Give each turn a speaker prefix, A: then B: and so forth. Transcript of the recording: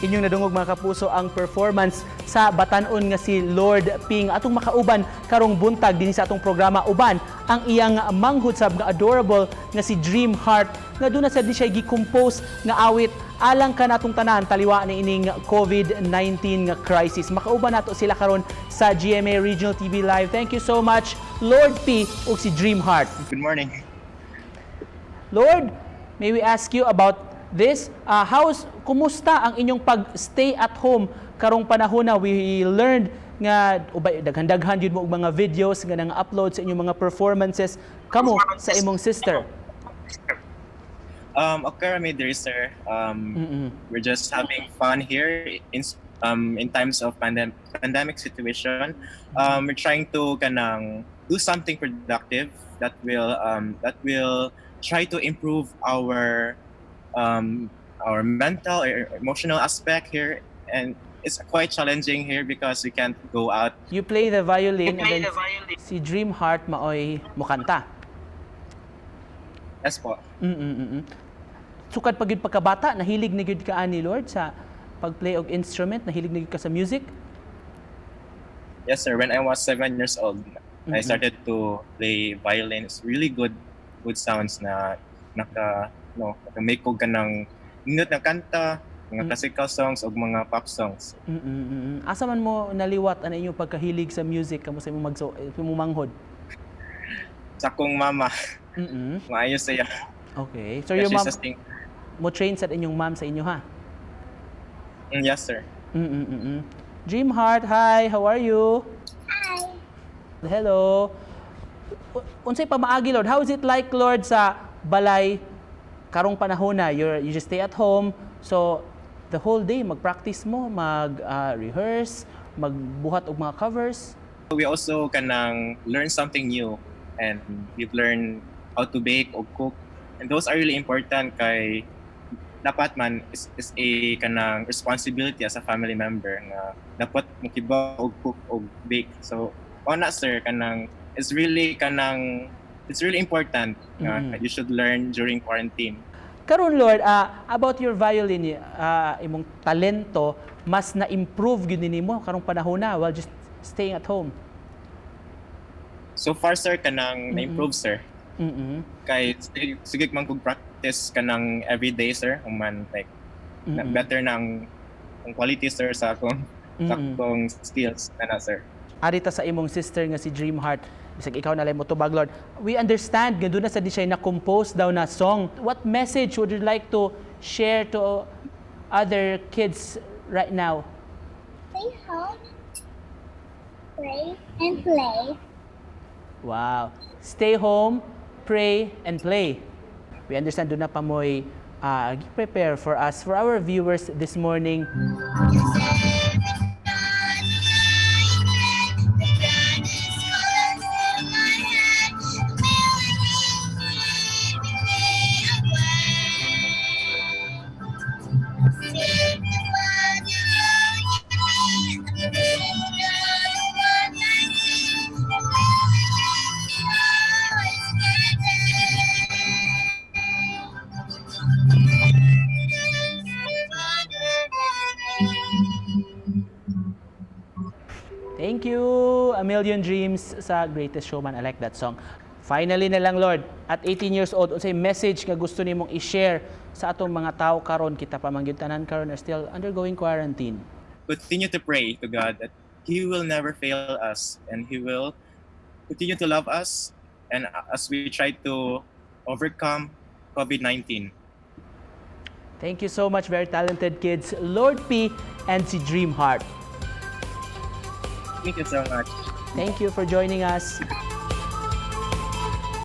A: Inyong nadungog mga kapuso ang performance sa batanon nga si Lord Ping. Atong makauban karong buntag din sa atong programa. Uban ang iyang manghud sab nga adorable nga si Dream Heart nga doon na sad ni siya gi-compose nga awit alang ka natong tanan taliwa ni ining COVID-19 nga crisis. Makauban nato sila karon sa GMA Regional TV Live. Thank you so much Lord P ug si Dream Heart.
B: Good morning.
A: Lord, may we ask you about this? Kumusta ang inyong pag-stay at home karong panahon na we learned nga daghan-daghan yun mo og mga videos nga nang-upload sa inyong mga performances kamo sa imong sister?
B: Okay, Ramid, sir. We're just having fun here in times of pandemic situation. We're trying to do something productive that will try to improve our mental or emotional aspect here, and it's quite challenging here because we can't go out.
A: You play the violin and then si Dream Heart maoy mukanta.
B: Yes po.
A: Sukad pagid pagkabata, nahilig na gyud ka ani Lord sa pagplay og instrument, nahilig na gyud ka sa music?
B: Yes, sir. When I was 7 years old, I started to play violin. It's really good sounds na make ko ganang nindot na kanta, mga classical songs o mga pop songs.
A: Asa man mo naliwat ang inyong pagkahilig sa music kamo sa imong manghod?
B: Sa akong mama. Maayos siya.
A: Okay. So your mom mo train sa inyong mom sa inyo ha?
B: Yes, sir.
A: Dream Heart, hi. How are you?
C: Hi.
A: Hello. Unsay pamaagi Lord? How is it like Lord sa balay karong panahon na you just stay at home, so the whole day mag-practice mo, mag-rehearse, magbuhat og mga covers?
B: We also learn something new, and we've learned how to bake or cook, and those are really important kay dapat man is a responsibility as a family member nga dapat mokiba og cook og bake. So ona sir it's really important you should learn during quarantine.
A: Karon Lord, about your violin, imong talento mas na-improve gyud nimo karong panahon na while just staying at home.
B: So far sir na-improve sir. Kay sige man kog practice everyday sir, man like better nang quality sir sa akong skills na sir.
A: Arita sa imong sister nga si Dream Heart, bisag ikaw na lang mo tubag Lord. We understand gando na sa di siya na-compose daw na song. What message would you like to share to other kids right now?
C: Stay home, pray, and play.
A: Wow. Stay home, pray, and play. We understand doon na pa mo'y prepare for us, for our viewers this morning. Thank you, A Million Dreams sa Greatest Showman. I like that song. Finally na lang, Lord, at 18 years old, unsay message nga gusto nimong i-share sa atong mga tao karon, kita pa mangyud tanan karon are still undergoing quarantine?
B: Continue to pray to God that He will never fail us, and He will continue to love us, and as we try to overcome COVID-19.
A: Thank you so much, very talented kids, Lord P and si Dream Heart.
B: Thank you so much.
A: Thank you for joining us.